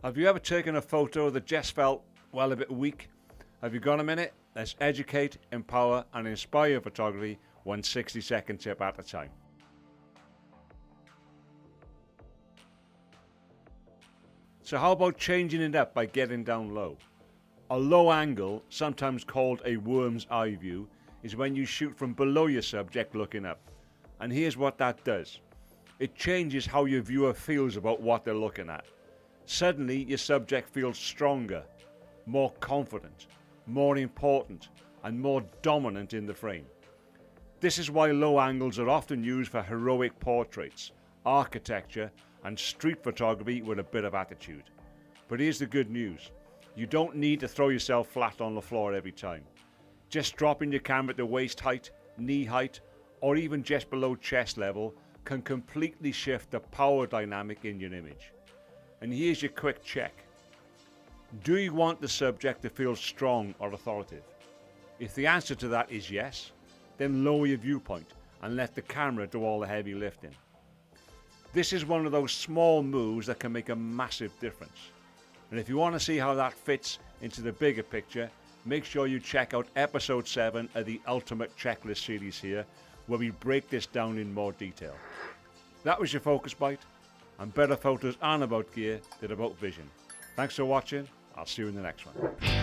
Have you ever taken a photo that just felt, well, a bit weak? Have you got a minute? Let's educate, empower and inspire your photography one 60-second tip at a time. So how about changing it up by getting down low? A low angle, sometimes called a worm's eye view, is when you shoot from below your subject looking up. And here's what that does. It changes how your viewer feels about what they're looking at. Suddenly your subject feels stronger, more confident, more important and more dominant in the frame. This is why low angles are often used for heroic portraits, architecture and street photography with a bit of attitude. But here's the good news. You don't need to throw yourself flat on the floor every time. Just dropping your camera to waist height, knee height or even just below chest level can completely shift the power dynamic in your image. And here's your quick check. Do you want the subject to feel strong or authoritative? If the answer to that is yes, then lower your viewpoint and let the camera do all the heavy lifting. This is one of those small moves that can make a massive difference. And if you want to see how that fits into the bigger picture, make sure you check out episode 7 of the Ultimate Checklist series here, where we break this down in more detail. That was your Focus Bite, and better photos aren't about gear, they're about vision. Thanks for watching, I'll see you in the next one.